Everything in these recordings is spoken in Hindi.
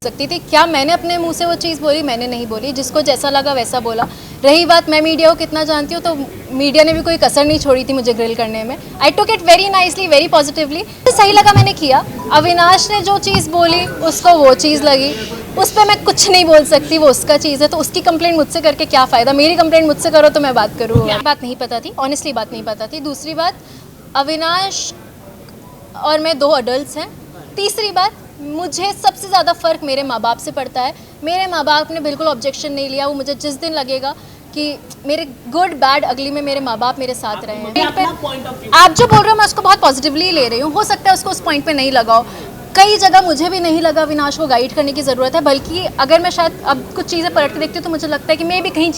सकती थी। क्या मैंने अपने मुंह से वो चीज़ बोली? मैंने नहीं बोली, जिसको जैसा लगा वैसा बोला। रही बात मैं मीडिया को कितना जानती हूँ, तो मीडिया ने भी कोई कसर नहीं छोड़ी थी मुझे ग्रिल करने में। I took it very nicely, very positively. सही लगा मैंने किया। अविनाश ने जो चीज़ बोली उसको वो चीज़ लगी, उस पर मैं कुछ नहीं बोल सकती, वो उसका चीज़ है। तो उसकी कंप्लेंट मुझसे करके क्या फ़ायदा? मेरी कंप्लेंट मुझसे करो तो मैं बात करूँ। बात नहीं पता थी, ऑनेस्टली बात नहीं पता थी। दूसरी बात, अविनाश और मैं 2 अडल्ट्स हैं। तीसरी बात, मुझे सबसे ज़्यादा फ़र्क मेरे माँ बाप से पड़ता है। मेरे माँ बाप ने बिल्कुल ऑब्जेक्शन नहीं लिया। वो मुझे जिस दिन लगेगा कि मेरे गुड बैड अगली में मेरे माँ बाप मेरे साथ रहे हैं। आप जो बोल रहे हो मैं उसको बहुत पॉजिटिवली ले रही हूँ। हो सकता है उसको उस पॉइंट पे नहीं लगा हो। कई जगह मुझे भी नहीं लगा अविनाश को गाइड करने की ज़रूरत है, बल्कि अगर मैं शायद अब कुछ चीज़ें पलट के देखती हूँ तो मुझे लगता है कि मैं भी कहीं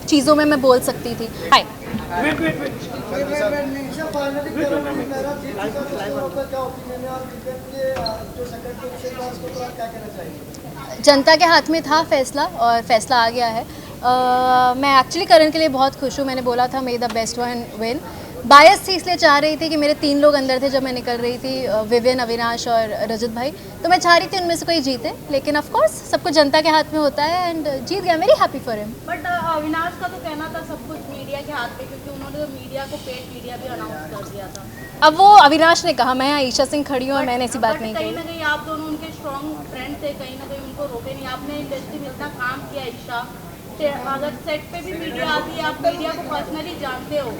चीज़ों में मैं बोल सकती थी। हाय, जनता के हाथ में था फैसला और फैसला आ गया है। मैं एक्चुअली करण के लिए बहुत खुश हूँ। मैंने बोला था may the best one win. Bias थी, इसलिए चाह रही थी कि मेरे 3 लोग अंदर थे जब मैं निकल रही थी, विविन, अविनाश और रजत भाई। तो मैं चाह रही थी उनमें से कोई जीते, लेकिन ऑफ कोर्स सब कुछ जनता के हाथ में होता है एंड जीत गया। Very happy for him. But Avinash का तो कहना था सब कुछ मीडिया के हाथ में, क्योंकि उन्होंने तो मीडिया को पेड मीडिया भी अनाउंस कर दिया था। अब वो अविनाश ने कहा, मैं ईशा सिंह खड़ी हूँ और मैंने ऐसी बात नहीं कहीं कही। ना कहीं आप दोनों उनके स्ट्रॉन्ग फ्रेंड थे, कहीं ना कहीं उनको रोके नहीं। आपने इंडस्ट्री में इतना काम किया ईशा, अगर सेट पे भी मीडिया आती है, आप मीडिया को पर्सनली जानते हो,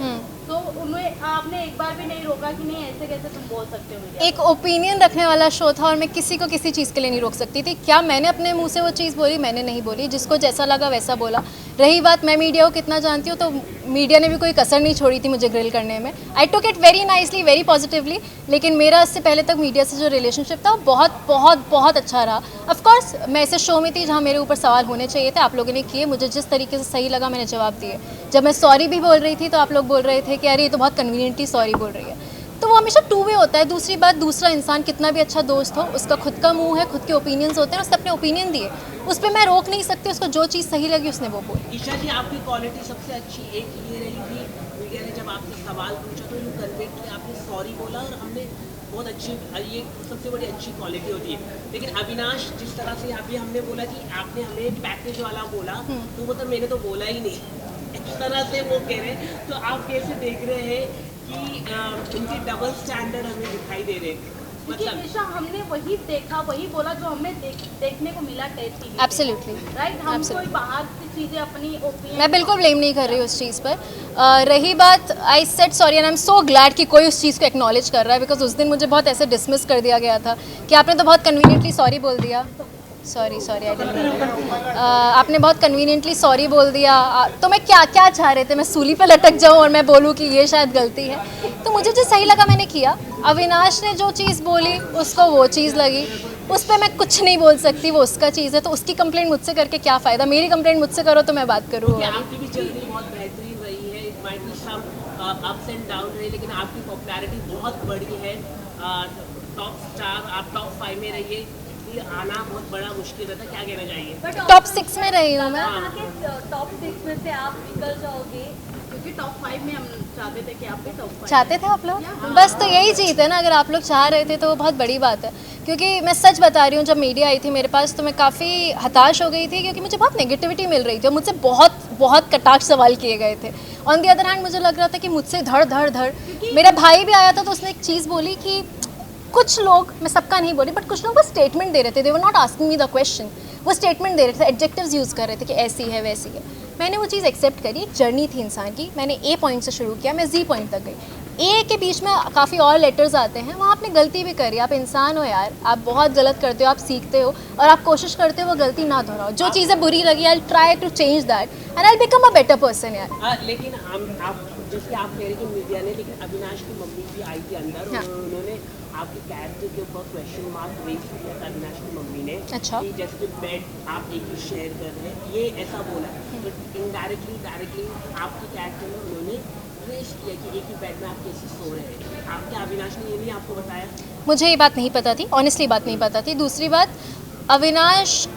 तो उन्हें आपने एक बार भी नहीं रोका कि नहीं ऐसे कैसे तुम बोल सकते हो मीडिया? एक ओपिनियन रखने वाला शो था और मैं किसी को किसी चीज़ के लिए नहीं रोक सकती थी। क्या मैंने अपने मुंह से वो चीज़ बोली? मैंने नहीं बोली, जिसको जैसा लगा वैसा बोला। रही बात मैं मीडिया को कितना जानती हूँ, तो मीडिया ने भी कोई कसर नहीं छोड़ी थी मुझे ग्रिल करने में। I took it very nicely, very positively. लेकिन मेरा इससे पहले तक मीडिया से जो रिलेशनशिप था वो बहुत बहुत बहुत अच्छा रहा। ऑफकोर्स मैं ऐसे शो में थी जहाँ मेरे ऊपर सवाल होने चाहिए थे, आप लोगों ने किए। मुझे जिस तरीके से सही लगा मैंने जवाब दिए। जब मैं सॉरी भी बोल रही थी तो आप लोग बोल रहे थे कि अरे ये तो बहुत कन्वीनियंटली सॉरी बोल रही है। तो वो हमेशा 2 वे होता है। दूसरी बात, दूसरा इंसान कितना भी अच्छा दोस्त हो, उसका खुद का मुंह है, खुद के ओपिनियंस होते हैं, उसने अपने ओपिनियन दिए, उस पर मैं रोक नहीं सकती। उसको जो चीज़ सही लगी उसने वो बोली। ईशा जी, आपकी क्वालिटी सबसे अच्छी एक ये रही कि मीडिया ने जब आपसे सवाल पूछा तो यू कन्वे किया, आपने सॉरी बोला और हमने बहुत अच्छी, ये सबसे बड़ी अच्छी क्वालिटी होती है। लेकिन अविनाश जिस तरह से अभी हमने बोला कि आपने हमें पैकेज वाला बोला, तो मतलब मैंने तो बोला ही नहीं, इस तरह से वो कह रहे हैं। तो आप कैसे देख रहे हैं कि उनके डबल स्टैंडर्ड हमें दिखाई दे रहे हैं? क्योंकि ईशा हमने वही देखा, वही बोला जो हमें देखने को मिला टेस्ट टीवी। एब्सोल्युटली राइट, हम कोई बाहर की चीजें अपनी ओपिनियन, मैं बिल्कुल ब्लेम नहीं कर रही उस चीज़ पर। रही बात, I said sorry and I am so glad कि कोई उस चीज़ को एक्नॉलेज कर रहा है, बिकॉज उस दिन मुझे बहुत ऐसे डिसमिस कर दिया गया था कि आपने तो बहुत कन्वीनियंटली सॉरी बोल दिया। Sorry I didn't mean. आपने बहुत कन्वीनियंटली सॉरी बोल दिया। तो मैं क्या चाह रहे थे? मैं सूली पे लटक जाऊं और मैं बोलूं कि ये शायद गलती है? तो मुझे जो सही लगा मैंने किया। अविनाश ने जो चीज़ बोली उसको वो चीज़ लगी, उस पर मैं कुछ नहीं बोल सकती, वो उसका चीज़ है। तो उसकी कंप्लेंट मुझसे करके क्या फ़ायदा? मेरी कंप्लेंट मुझसे करो तो मैं बात करूँ। आपकी भी जर्नी बहुत बेहतरीन रही है, it might be some ups and down रही, लेकिन आपकी पॉपुलैरिटी बहुत बड़ी है। टॉप स्टार, आप टॉप 5 में रहिए, आना बहुत बड़ा मुश्किल रहता है। क्या कहना चाहिए? टॉप 6 में रही हूँ मैं। टॉप 6 में से आप निकल जाओगे, क्योंकि टॉप 5 में हम चाहते थे कि आप भी टॉप 5 चाहते थे आप लोग। बस तो यही जीत है ना, अगर आप लोग चाह रहे थे तो वो बहुत बड़ी बात है। क्योंकि मैं सच बता रही हूँ, जब मीडिया आई थी मेरे पास तो मैं काफ़ी हताश हो गई थी, क्योंकि मुझे बहुत नेगेटिविटी मिल रही थी और मुझसे बहुत बहुत कटाक्ष सवाल किए गए थे। ऑन दी अदर हैंड मुझे लग रहा था कि मुझसे धड़। मेरा भाई भी आया था तो उसने एक चीज़ बोली कि कुछ लोग, मैं सबका नहीं बोली, बट कुछ लोग बस स्टेटमेंट दे रहे थे। They were not asking me the question, वो स्टेटमेंट दे रहे थे, एडजेक्टिव्स यूज़ कर रहे थे कि ऐसी है वैसी है। मैंने वो चीज़ एक्सेप्ट करी। एक जर्नी थी इंसान की। मैंने ए पॉइंट से शुरू किया, मैं जी पॉइंट तक गई। ए के बीच में काफ़ी और लेटर्स आते हैं, वहाँ आपने गलती भी करी। आप इंसान हो यार, आप बहुत गलत करते हो, आप सीखते हो और आप कोशिश करते हो वो गलती ना दोहराओ। जो चीज़ें बुरी लगी, I try to change that and I become a better person यार। लेकिन आप जैसे आप कह रहे कि मीडिया ने, लेकिन अविनाश की मम्मी भी आई थी अंदर, हाँ। उन्होंने आपके कैरेक्टर के ऊपर क्वेश्चन मार्क रेज किया था अविनाश की मम्मी ने। अच्छा। कि जैसे बेड आप एक ही शेयर कर रहे हैं, ये ऐसा बोला, बट इनडायरेक्टली डायरेक्टली आपके कैरेक्टर में उन्होंने रेज किया कि एक ही बेड में आप कैसे सो रहे हैं। आपके अविनाश ने ये नहीं आपको बताया? मुझे ये बात नहीं पता थी, ऑनेस्टली बात नहीं पता थी। दूसरी बात, अविनाश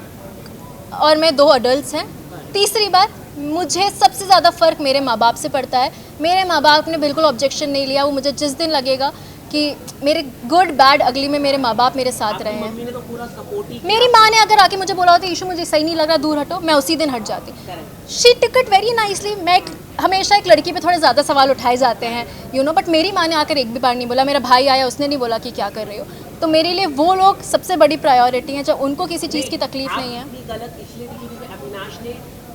और मैं 2 अडल्ट्स हैं। तीसरी बात, मुझे सबसे ज़्यादा फ़र्क मेरे माँ बाप से पड़ता है। मेरे माँ बाप ने बिल्कुल ऑब्जेक्शन नहीं लिया। वो मुझे जिस दिन लगेगा कि मेरे गुड बैड अगली में मेरे माँ बाप मेरे साथ आपकी रहे हैं। मम्मी ने तो पूरा सपोर्ट ही मेरी माँ ने अगर आके मुझे बोला होता ईशू मुझे सही नहीं लग रहा, दूर हटो, मैं उसी दिन हट जाती। She took it very nicely. हमेशा एक लड़की पे थोड़े ज़्यादा सवाल उठाए जाते हैं यू नो, बट मेरी माँ ने आकर एक भी बार नहीं बोला। मेरा भाई आया, उसने नहीं बोला कि क्या कर रहे हो। तो मेरे लिए वो लोग सबसे बड़ी प्रायोरिटी हैं, जब उनको किसी चीज़ की तकलीफ नहीं है। आपने गलत इसलिए थी क्योंकि अविनाश ने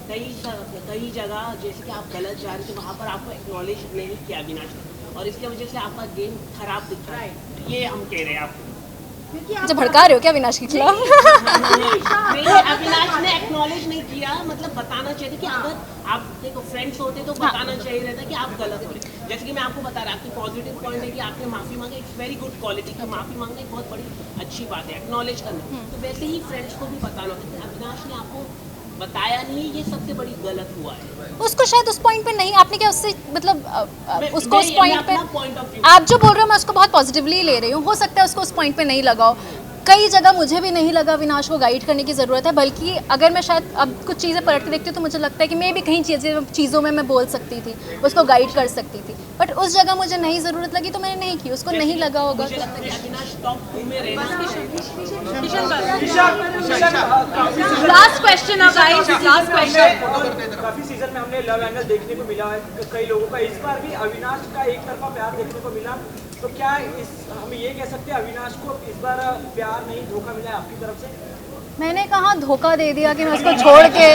कई जगह जैसे कि आप गलत जा रहे थे वहाँ पर आपको एक्नॉलेज नहीं किया अविनाश ने, और इसकी वजह से आपका गेम खराब दिख रहा है, ये हम कह रहे हैं आपको। मुझे भड़का रहे हो क्या अविनाश के खिलाफ? नहीं, अविनाश ने एक्नॉलेज नहीं किया, मतलब बताना चाहिए था कि अगर आप देखो फ्रेंड्स होते तो बताना चाहिए रहता कि आप गलत हो रहे। जैसे कि मैं आपको बता रहा, आपकी पॉजिटिव पॉइंट है कि आपने माफ़ी मांगी, इट्स वेरी गुड क्वालिटी की माफ़ी मांगना एक बहुत बड़ी अच्छी बात है, एक्नॉलेज करना। तो वैसे ही फ्रेंड्स को भी बताना होता है। अविनाश ने आपको बताया नहीं, ये सबसे बड़ी गलत हुआ है। उसको शायद उस पॉइंट पे नहीं, आपने क्या उससे मतलब उसको उस पॉइंट पे, पॉइंट ऑफ व्यू आप जो बोल रहे हो मैं उसको बहुत पॉजिटिवली ले रही हूँ। हो सकता है उसको उस पॉइंट पे नहीं लगाओ, कई जगह मुझे भी नहीं लगा अविनाश को गाइड करने की ज़रूरत है। बल्कि अगर मैं शायद अब कुछ चीज़ें पलट के देखती हूँ तो मुझे लगता है कि मैं भी कहीं चीज़ों में मैं बोल सकती थी, उसको गाइड कर सकती थी, बट उस जगह मुझे नहीं ज़रूरत लगी तो मैंने नहीं की। उसको नहीं लगा होगा मुझे लगता है कि अविनाश टॉप 2 में रहना। लास्ट क्वेश्चन है गाइस, लास्ट क्वेश्चन। काफी सीजन में हमने लव एंगल देखने को मिला है कई लोगों का, इस बार भी अविनाश का एक तरफा प्यार देखने को मिला, तो क्या हम ये कह सकते हैं अविनाश को इस बार प्यार नहीं धोखा मिला है आपकी तरफ से? मैंने कहा धोखा दे दिया कि मैं उसको छोड़ के,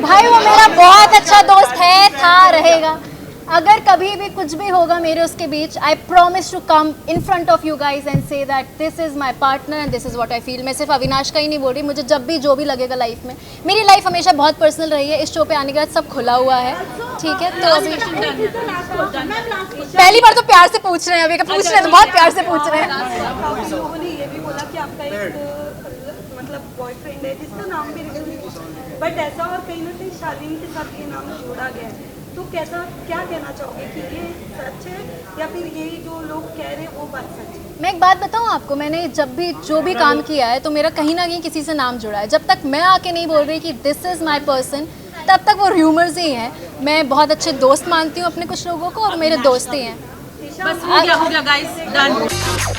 भाई वो मेरा बहुत अच्छा दोस्त है, था, रहेगा। अगर कभी भी कुछ भी होगा मेरे उसके बीच, I promise to come in front of you guys and say that this is my partner and this is what I feel. मैं सिर्फ अविनाश का ही नहीं बोल रही, मुझे जब भी जो भी लगेगा लाइफ में, मेरी लाइफ हमेशा बहुत पर्सनल रही है, इस शो पे आने के बाद सब खुला हुआ है, ठीक है। तो अभी पहली बार तो प्यार से पूछ रहे हैं, अभी पूछ रहे हैं तो बहुत प्यार से पूछ रहे हैं। काफी लोगों ने ये भी बोला कि आपका एक मतलब बॉयफ्रेंड है जिसका नाम भी रिवील नहीं, बट ऐसा और कहीं ना कहीं शालीन के साथ ये नाम जोड़ा गया है, तो कैसा क्या कहना चाहोगे कि ये सच है या फिर यही जो लोग कह रहे हैं वो बात सच है? मैं एक बात बताऊं आपको, मैंने जब भी जो भी काम किया है तो मेरा कहीं ना कहीं किसी से नाम जुड़ा है। जब तक मैं आके नहीं बोल रही कि दिस इज़ माई पर्सन, तब तक वो र्यूमर्स ही हैं। मैं बहुत अच्छे दोस्त मानती हूँ अपने कुछ लोगों को, और मेरे दोस्त ही हैं। बस हो गया गाइस, डन।